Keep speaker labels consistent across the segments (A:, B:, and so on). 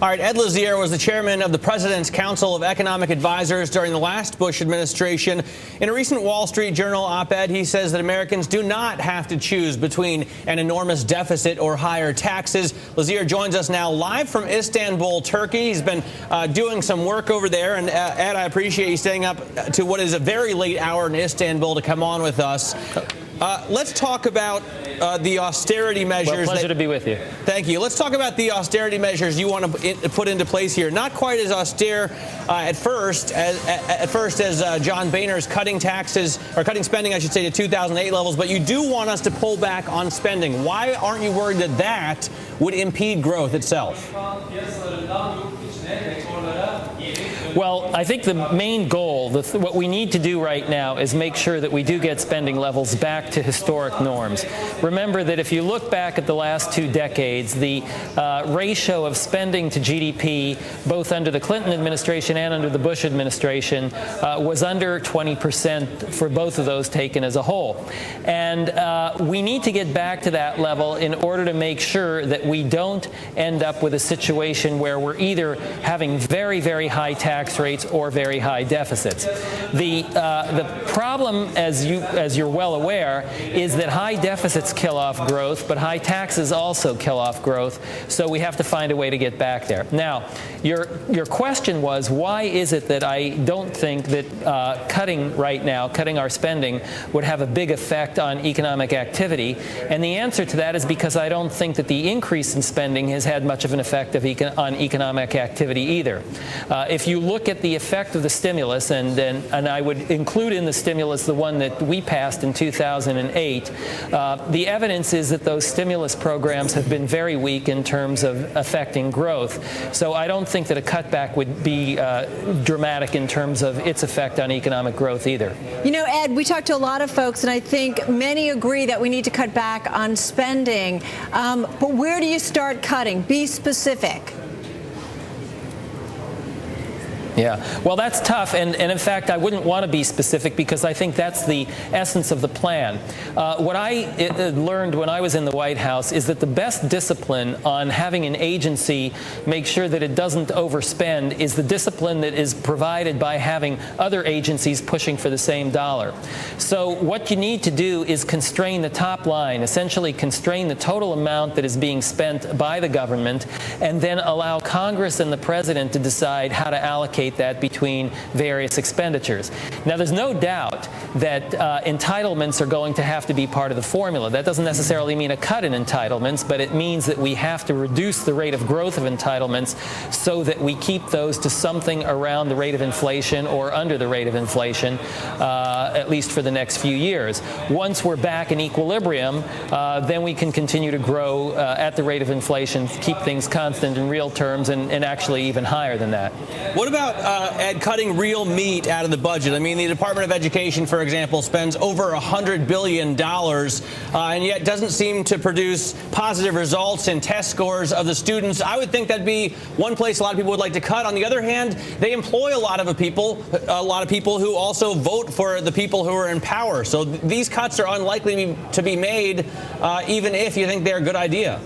A: All right, Ed Lazear was the chairman of the President's Council of Economic Advisors during the last Bush administration. In a recent Wall Street Journal op-ed, he says that Americans do not have to choose between an enormous deficit or higher taxes. Lazear joins us now live from Istanbul, Turkey. He's been doing some work over there. And Ed, I appreciate you staying up to what is a very late hour in Istanbul to come on with us. Let's talk about the austerity measures.
B: Well, pleasure to be with you.
A: Thank you. Let's talk about the austerity measures you want to put into place here. Not quite as austere at first as John Boehner's cutting taxes, or cutting spending, I should say, to 2008 levels, but you do want us to pull back on spending. Why aren't you worried that that would impede growth itself?
B: Well, I think the main goal, what we need to do right now, is make sure that we do get spending levels back to historic norms. Remember that if you look back at the last 2 decades, the ratio of spending to GDP, both under the Clinton administration and under the Bush administration, was under 20% for both of those taken as a whole. And we need to get back to that level in order to make sure that we don't end up with a situation where we're either having very, very high tax rates or very high deficits. The problem, as you're well aware, is that high deficits kill off growth, but high taxes also kill off growth. So we have to find a way to get back there. Now, your question was, why is it that I don't think that cutting our spending would have a big effect on economic activity? And the answer to that is because I don't think that the increase in spending has had much of an effect on economic activity either. If you look at the effect of the stimulus, and I would include in the stimulus the one that we passed in 2008, the evidence is that those stimulus programs have been very weak in terms of affecting growth. So I don't think that a cutback would be dramatic in terms of its effect on economic growth either.
C: You know, Ed, we talked to a lot of folks, and I think many agree that we need to cut back on spending. But where do you start cutting? Be specific.
B: Yeah, well, that's tough, and in fact, I wouldn't want to be specific because I think that's the essence of the plan. What I learned when I was in the White House is that the best discipline on having an agency make sure that it doesn't overspend is the discipline that is provided by having other agencies pushing for the same dollar. So what you need to do is constrain the top line, essentially constrain the total amount that is being spent by the government, and then allow Congress and the President to decide how to allocate that between various expenditures. Now, there's no doubt that entitlements are going to have to be part of the formula. That doesn't necessarily mean a cut in entitlements, but it means that we have to reduce the rate of growth of entitlements so that we keep those to something around the rate of inflation or under the rate of inflation, at least for the next few years. Once we're back in equilibrium, then we can continue to grow at the rate of inflation, keep things constant in real terms, and actually even higher than that.
A: What about Ed, cutting real meat out of the budget? I mean, the Department of Education, for example, spends over $100 billion and yet doesn't seem to produce positive results in test scores of the students. I would think that'd be one place a lot of people would like to cut. On the other hand, they employ a lot of people who also vote for the people who are in power. So these cuts are unlikely to be made, even if you think they're a good idea.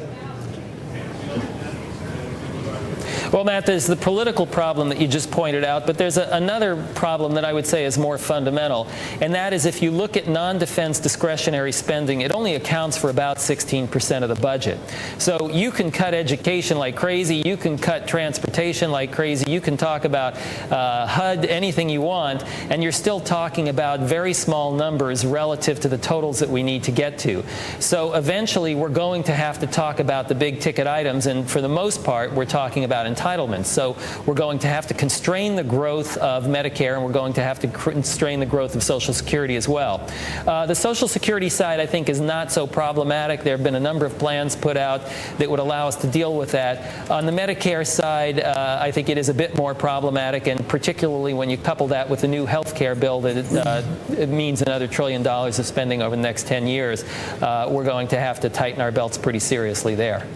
B: Well, Matt, there's the political problem that you just pointed out, but there's another problem that I would say is more fundamental, and that is if you look at non-defense discretionary spending, it only accounts for about 16% of the budget. So you can cut education like crazy, you can cut transportation like crazy, you can talk about HUD, anything you want, and you're still talking about very small numbers relative to the totals that we need to get to. So eventually we're going to have to talk about the big ticket items, and for the most part, we're talking about entitlements. So we're going to have to constrain the growth of Medicare, and we're going to have to constrain the growth of Social Security as well. The Social Security side, I think, is not so problematic. There have been a number of plans put out that would allow us to deal with that. On the Medicare side, I think it is a bit more problematic, and particularly when you couple that with the new health care bill that it means another $1 trillion of spending over the next 10 years, we're going to have to tighten our belts pretty seriously there.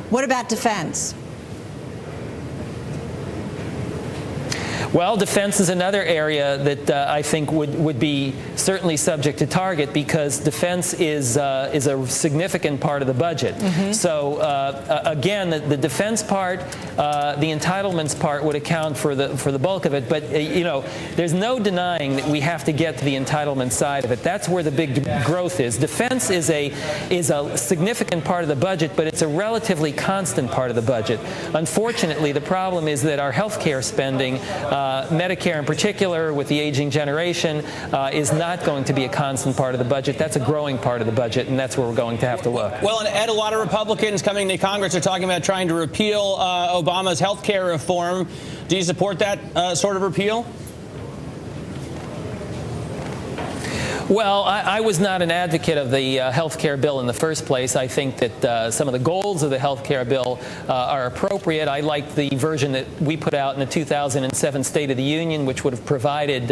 C: What about defense?
B: Well, defense is another area that I think would be certainly subject to target, because defense is a significant part of the budget. So again, the defense part, the entitlements part would account for the bulk of it. But there's no denying that we have to get to the entitlement side of it. That's where the big growth is. Defense is a significant part of the budget, but it's a relatively constant part of the budget. Unfortunately, the problem is that our health care spending, Medicare in particular, with the aging generation, is not going to be a constant part of the budget. That's a growing part of the budget, and that's where we're going to have to look.
A: Well, and Ed, a lot of Republicans coming to Congress are talking about trying to repeal Obama's health care reform. Do you support that sort of repeal?
B: Well, I was not an advocate of the health care bill in the first place. I think that some of the goals of the health care bill are appropriate. I like the version that we put out in the 2007 State of the Union, which would have provided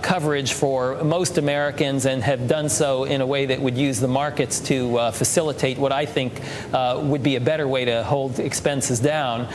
B: coverage for most Americans and have done so in a way that would use the markets to facilitate what I think would be a better way to hold expenses down.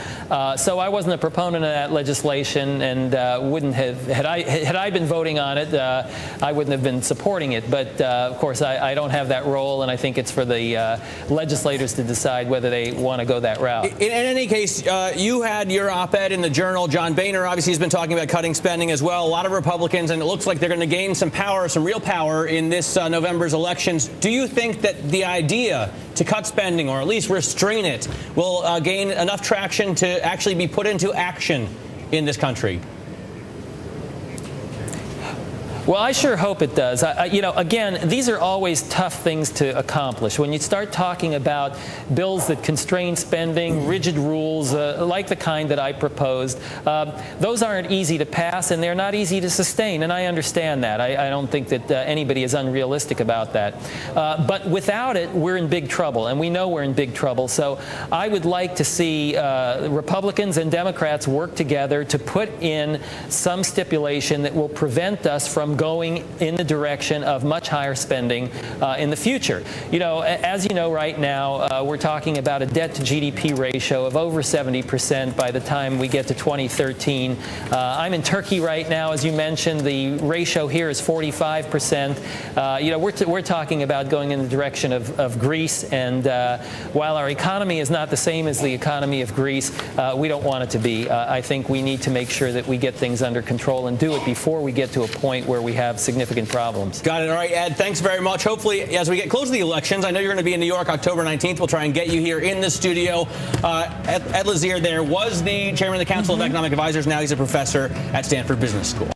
B: So I wasn't a proponent of that legislation, and wouldn't have, had I been voting on it, I wouldn't have been supporting it. But of course, I don't have that role, and I think it's for the legislators to decide whether they want to go that route.
A: In any case, you had your op-ed in the Journal. John Boehner obviously has been talking about cutting spending as well. A lot of Republicans, and it looks like they're going to gain some power, some real power in this November's elections. Do you think that the idea to cut spending, or at least restrain it, will gain enough traction to actually be put into action in this country?
B: Well, I sure hope it does. Again, these are always tough things to accomplish. When you start talking about bills that constrain spending, rigid rules, like the kind that I proposed, those aren't easy to pass, and they're not easy to sustain, and I understand that. I don't think that anybody is unrealistic about that. But without it, we're in big trouble, and we know we're in big trouble. So I would like to see Republicans and Democrats work together to put in some stipulation that will prevent us from going in the direction of much higher spending in the future. As you know, right now, we're talking about a debt to GDP ratio of over 70% by the time we get to 2013. I'm in Turkey right now, as you mentioned. The ratio here is 45%. We're talking about going in the direction of Greece, and while our economy is not the same as the economy of Greece, we don't want it to be. I think we need to make sure that we get things under control and do it before we get to a point where we have significant problems.
A: Got it. All right, Ed, thanks very much. Hopefully, as we get close to the elections, I know you're going to be in New York October 19th. We'll try and get you here in the studio. Ed Lazear there was the chairman of the Council of Economic Advisors. Now he's a professor at Stanford Business School.